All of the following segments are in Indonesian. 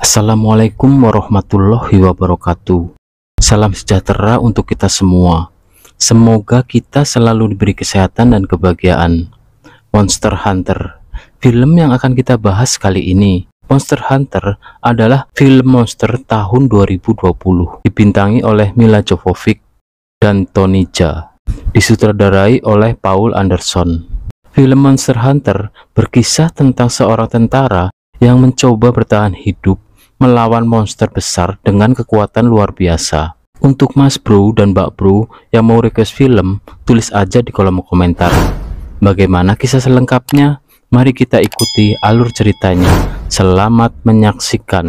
Assalamualaikum warahmatullahi wabarakatuh. Salam sejahtera untuk kita semua. Semoga kita selalu diberi kesehatan dan kebahagiaan. Monster Hunter, film yang akan kita bahas kali ini. Monster Hunter adalah film monster tahun 2020, dibintangi oleh Milla Jovovich dan Tony Jaa, disutradarai oleh Paul Anderson. Film Monster Hunter berkisah tentang seorang tentara yang mencoba bertahan hidup melawan monster besar dengan kekuatan luar biasa. Untuk Mas Bro dan Mbak Bro yang mau request film, tulis aja di kolom komentar. Bagaimana kisah selengkapnya? Mari kita ikuti alur ceritanya. Selamat menyaksikan.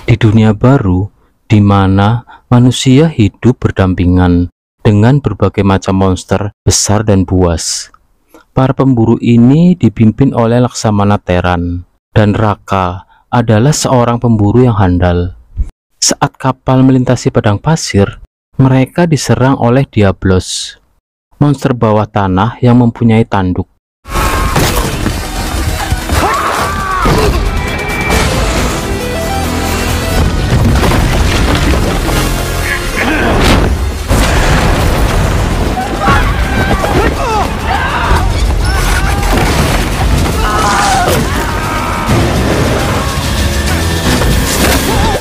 Di dunia baru, di mana manusia hidup berdampingan dengan berbagai macam monster besar dan buas. Para pemburu ini dipimpin oleh Laksamana Teran, dan Raka adalah seorang pemburu yang handal. Saat kapal melintasi padang pasir, mereka diserang oleh Diablos, monster bawah tanah yang mempunyai tanduk.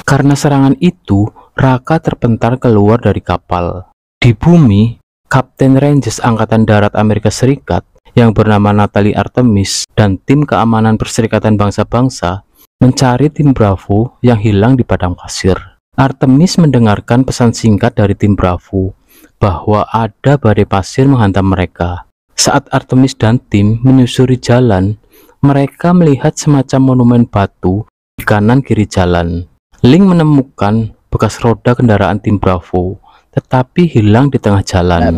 Karena serangan itu, Raka terpental keluar dari kapal. Di bumi, Kapten Rangers Angkatan Darat Amerika Serikat yang bernama Natalie Artemis dan tim keamanan Perserikatan Bangsa-Bangsa mencari tim Bravo yang hilang di padang pasir. Artemis mendengarkan pesan singkat dari tim Bravo bahwa ada badai pasir menghantam mereka. Saat Artemis dan tim menyusuri jalan, mereka melihat semacam monumen batu di kanan kiri jalan. Link menemukan bekas roda kendaraan tim Bravo, tetapi hilang di tengah jalan.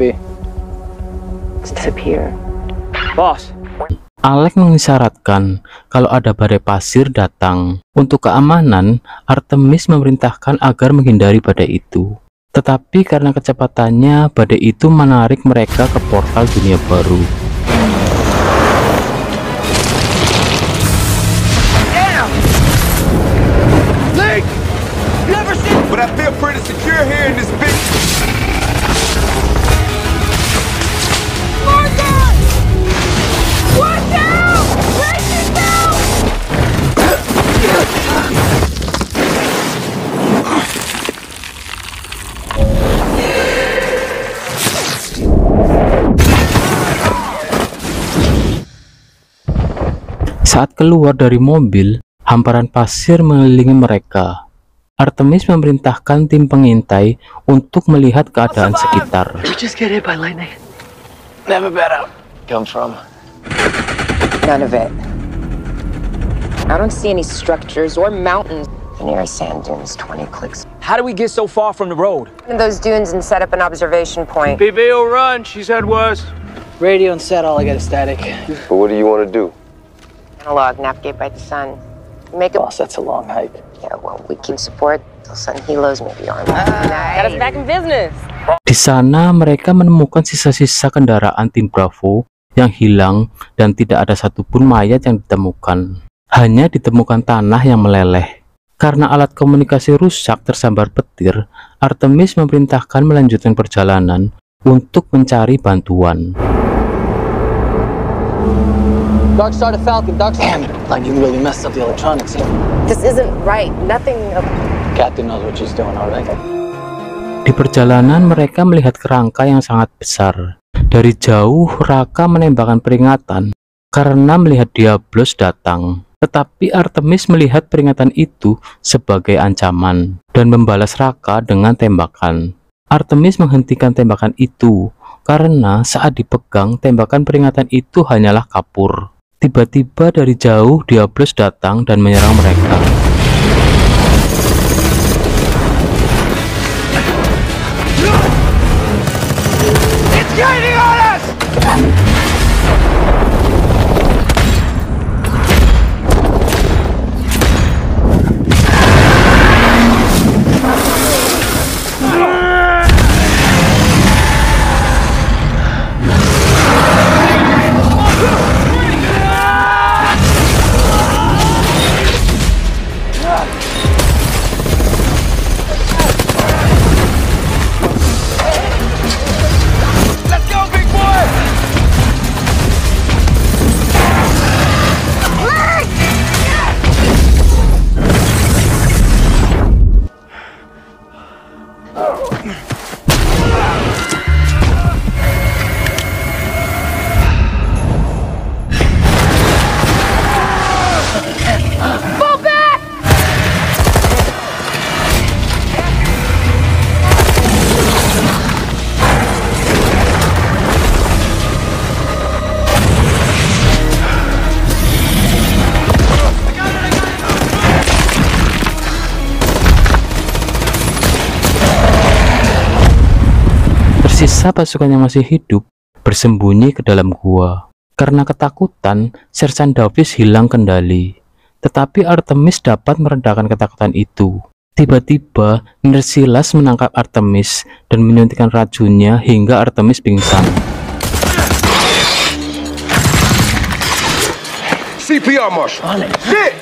Alex mengisyaratkan kalau ada badai pasir datang. Untuk keamanan, Artemis memerintahkan agar menghindari badai itu. Tetapi karena kecepatannya, badai itu menarik mereka ke portal dunia baru. But I feel pretty secure here in this bitch. Morgan! Watch out! Brace yourself! Saat keluar dari mobil, hamparan pasir mengelilingi mereka. Artemis memerintahkan tim pengintai untuk melihat keadaan sekitar. We just get hit by lightning. Never better. Come from? None of it. I don't see any structures or mountains. The nearest sand dunes, 20 clicks. How do we get so far from the road? In those dunes and set up an observation point. PV will run, she said was. Radio and set, all I get is static. But what do you want to do? Analog, navigate by the sun. Make a... Boss, that's a long hike. Yeah, well, we can support till sun helos maybe on. Got us back in business. Di sana mereka menemukan sisa-sisa kendaraan tim Bravo yang hilang dan tidak ada satupun mayat yang ditemukan. Hanya ditemukan tanah yang meleleh. Karena alat komunikasi rusak tersambar petir, Artemis memerintahkan melanjutkan perjalanan untuk mencari bantuan. Dark Star to Falcon, Dark Star. Like you really messed up the electronics here. This isn't right. Nothing. Captain knows what she's doing, alright? Di perjalanan mereka melihat kerangka yang sangat besar. Dari jauh Raka menembakkan peringatan karena melihat Diablos datang. Tetapi Artemis melihat peringatan itu sebagai ancaman dan membalas Raka dengan tembakan. Artemis menghentikan tembakan itu karena saat dipegang tembakan peringatan itu hanyalah kapur. Tiba-tiba dari jauh Diablos datang dan menyerang mereka. It's gaining on us! Sisa pasukan yang masih hidup bersembunyi ke dalam gua. Karena ketakutan, Sersan Davis hilang kendali. Tetapi Artemis dapat meredakan ketakutan itu. Tiba-tiba, Nersilas menangkap Artemis dan menyuntikkan racunnya hingga Artemis pingsan. CPR, Marshal. Shit!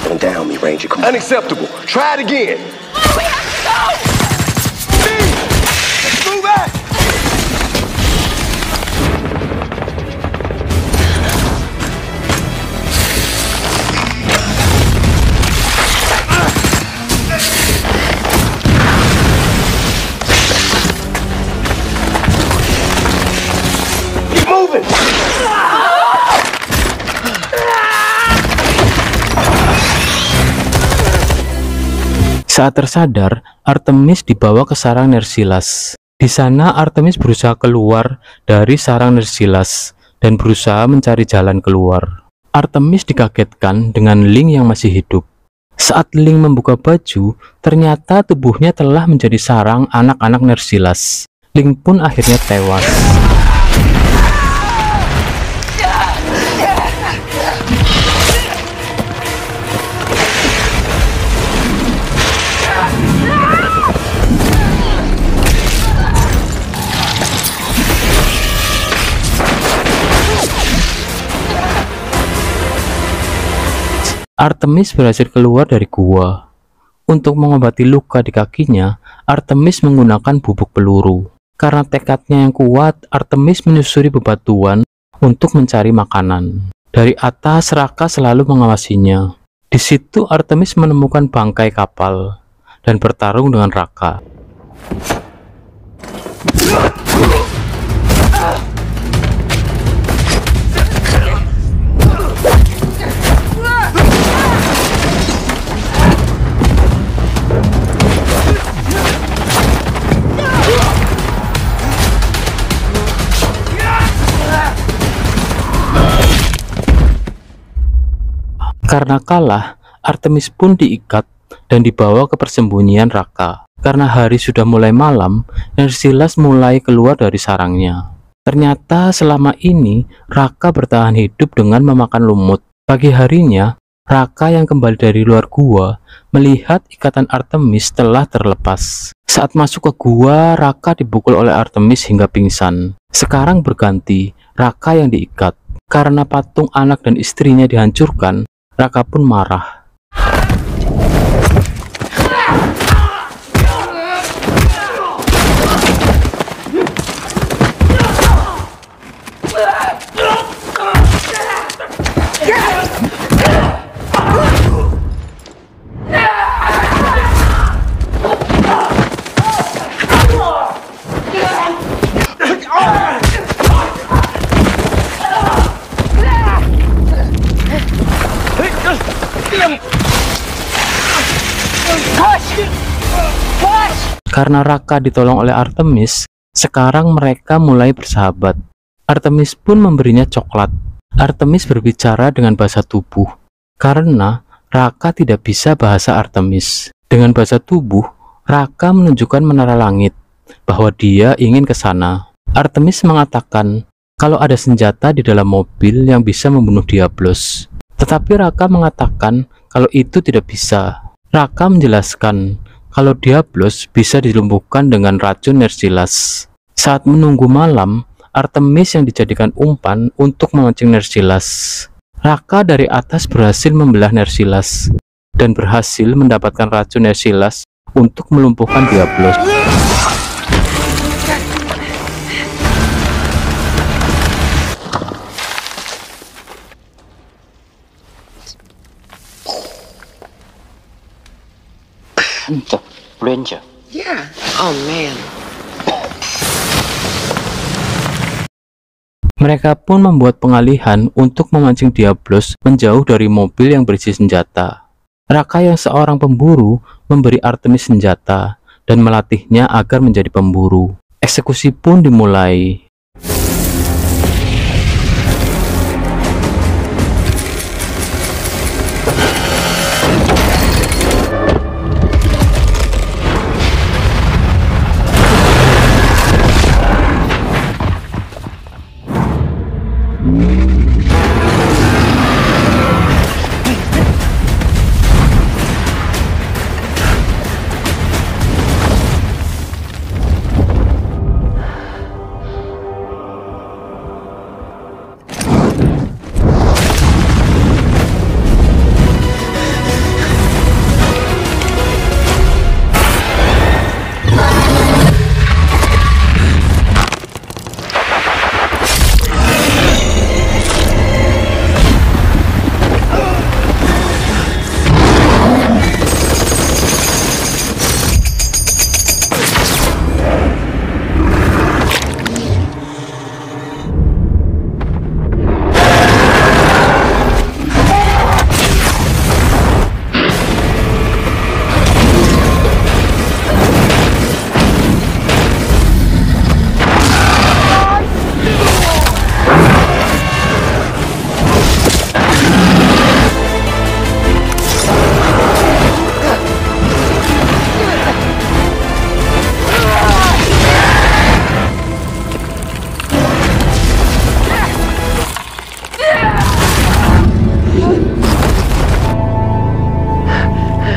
Don't down me, Ranger. Come on. Unacceptable. Try it again. We have to go! Steve! Move back! Keep moving! Saat tersadar, Artemis dibawa ke sarang Nersilas. Di sana Artemis berusaha keluar dari sarang Nersilas dan berusaha mencari jalan keluar. Artemis dikagetkan dengan Link yang masih hidup. Saat Link membuka baju, ternyata tubuhnya telah menjadi sarang anak-anak Nersilas. Link pun akhirnya tewas. Artemis berhasil keluar dari gua. Untuk mengobati luka di kakinya, Artemis menggunakan bubuk peluru. Karena tekadnya yang kuat, Artemis menyusuri bebatuan untuk mencari makanan. Dari atas, Raka selalu mengawasinya. Di situ Artemis menemukan bangkai kapal dan bertarung dengan Raka. Karena kalah, Artemis pun diikat dan dibawa ke persembunyian Raka. Karena hari sudah mulai malam, Nersilas mulai keluar dari sarangnya. Ternyata selama ini Raka bertahan hidup dengan memakan lumut. Pagi harinya, Raka yang kembali dari luar gua melihat ikatan Artemis telah terlepas. Saat masuk ke gua, Raka dipukul oleh Artemis hingga pingsan. Sekarang berganti, Raka yang diikat. Karena patung anak dan istrinya dihancurkan, Raka pun marah. Karena Raka ditolong oleh Artemis, sekarang mereka mulai bersahabat. Artemis pun memberinya coklat. Artemis berbicara dengan bahasa tubuh, karena Raka tidak bisa bahasa Artemis. Dengan bahasa tubuh, Raka menunjukkan menara langit, bahwa dia ingin ke sana. Artemis mengatakan kalau ada senjata di dalam mobil yang bisa membunuh Diablos. Tetapi Raka mengatakan kalau itu tidak bisa. Raka menjelaskan kalau Diablos bisa dilumpuhkan dengan racun Nersilas. Saat menunggu malam, Artemis yang dijadikan umpan untuk memancing Nersilas. Raka dari atas berhasil membelah Nersilas dan berhasil mendapatkan racun Nersilas untuk melumpuhkan Diablos. Ranger. Yeah. Oh, man. Mereka pun membuat pengalihan untuk memancing Diablos menjauh dari mobil yang berisi senjata. Raka yang seorang pemburu memberi Artemis senjata dan melatihnya agar menjadi pemburu. Eksekusi pun dimulai.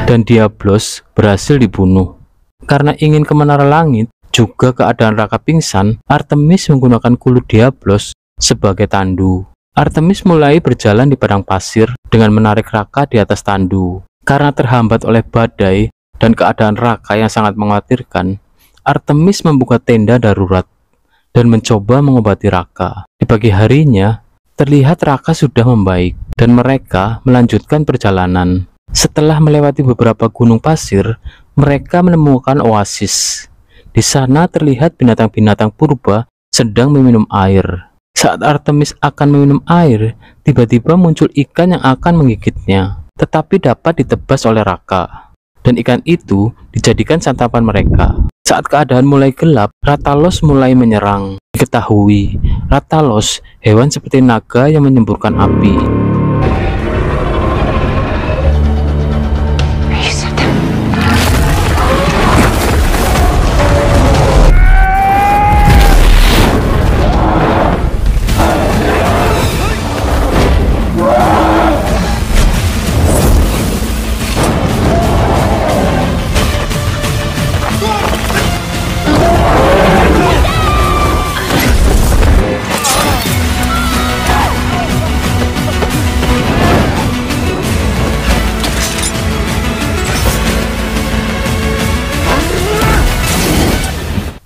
dan Diablos berhasil dibunuh. Karena ingin ke menara langit, juga keadaan Raka pingsan, Artemis menggunakan kulit Diablos sebagai tandu. Artemis mulai berjalan di padang pasir dengan menarik Raka di atas tandu. Karena terhambat oleh badai dan keadaan Raka yang sangat mengkhawatirkan, Artemis membuka tenda darurat dan mencoba mengobati Raka. Di pagi harinya, terlihat Raka sudah membaik dan mereka melanjutkan perjalanan. Setelah melewati beberapa gunung pasir, mereka menemukan oasis. Di sana terlihat binatang-binatang purba sedang meminum air. Saat Artemis akan meminum air, tiba-tiba muncul ikan yang akan menggigitnya, tetapi dapat ditebas oleh Raka. Dan ikan itu dijadikan santapan mereka. Saat keadaan mulai gelap, Rathalos mulai menyerang. Diketahui, Rathalos hewan seperti naga yang menyemburkan api.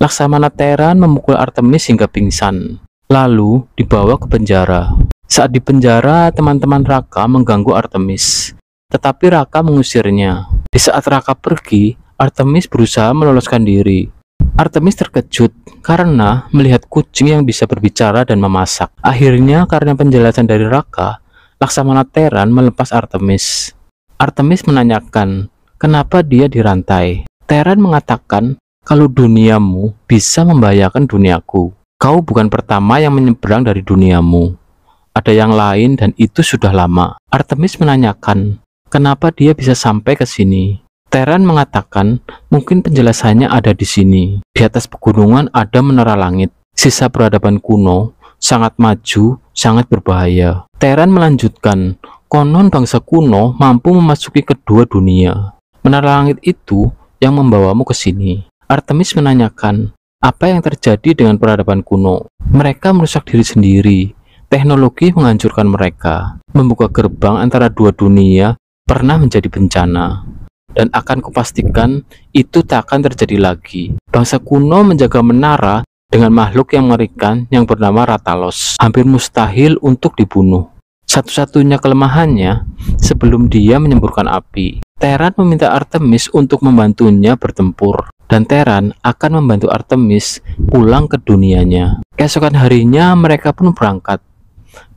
Laksamana Teran memukul Artemis hingga pingsan, lalu dibawa ke penjara. Saat di penjara, teman-teman Raka mengganggu Artemis, tetapi Raka mengusirnya. Di saat Raka pergi, Artemis berusaha meloloskan diri. Artemis terkejut karena melihat kucing yang bisa berbicara dan memasak. Akhirnya, karena penjelasan dari Raka, Laksamana Teran melepas Artemis. Artemis menanyakan kenapa dia dirantai. Teran mengatakan kalau duniamu bisa membahayakan duniaku. Kau bukan pertama yang menyeberang dari duniamu. Ada yang lain dan itu sudah lama. Artemis menanyakan kenapa dia bisa sampai ke sini. Teran mengatakan mungkin penjelasannya ada di sini. Di atas pegunungan ada menara langit. Sisa peradaban kuno, sangat maju, sangat berbahaya. Teran melanjutkan, konon bangsa kuno mampu memasuki kedua dunia. Menara langit itu yang membawamu ke sini. Artemis menanyakan, apa yang terjadi dengan peradaban kuno? Mereka merusak diri sendiri. Teknologi menghancurkan mereka. Membuka gerbang antara dua dunia pernah menjadi bencana. Dan akan kupastikan itu tak akan terjadi lagi. Bangsa kuno menjaga menara dengan makhluk yang mengerikan yang bernama Rathalos. Hampir mustahil untuk dibunuh. Satu-satunya kelemahannya, sebelum dia menyemburkan api, Teran meminta Artemis untuk membantunya bertempur. Dan Teran akan membantu Artemis pulang ke dunianya. Keesokan harinya mereka pun berangkat,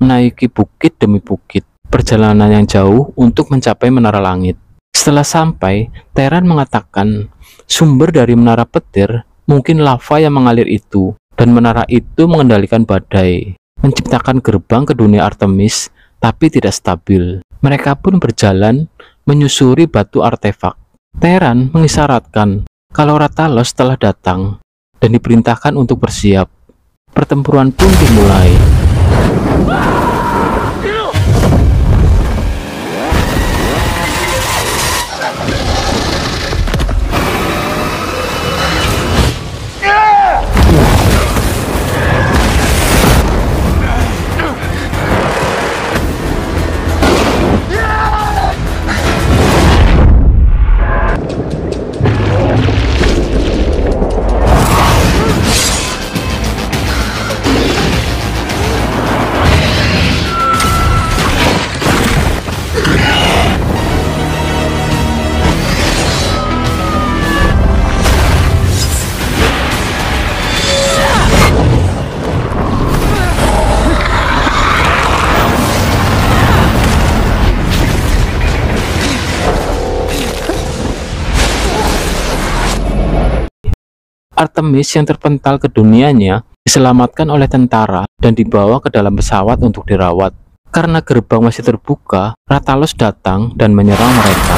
menaiki bukit demi bukit, perjalanan yang jauh untuk mencapai menara langit. Setelah sampai, Teran mengatakan sumber dari menara petir mungkin lava yang mengalir itu, dan menara itu mengendalikan badai, menciptakan gerbang ke dunia Artemis, tapi tidak stabil. Mereka pun berjalan menyusuri batu artefak. Teran mengisyaratkan kalau Rathalos telah datang dan diperintahkan untuk bersiap. Pertempuran pun dimulai. Artemis yang terpental ke dunianya diselamatkan oleh tentara dan dibawa ke dalam pesawat untuk dirawat. Karena gerbang masih terbuka, Rathalos datang dan menyerang mereka.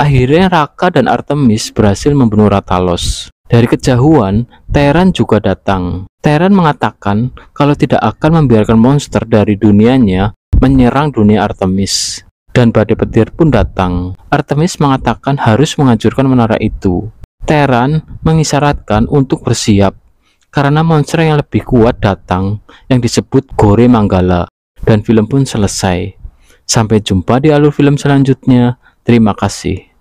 Akhirnya Raka dan Artemis berhasil membunuh Rathalos. Dari kejauhan, Terran juga datang. Terran mengatakan kalau tidak akan membiarkan monster dari dunianya menyerang dunia Artemis. Dan badai petir pun datang. Artemis mengatakan harus menghancurkan menara itu. Terran mengisyaratkan untuk bersiap karena monster yang lebih kuat datang yang disebut Gore Manggala. Dan film pun selesai. Sampai jumpa di alur film selanjutnya. Terima kasih.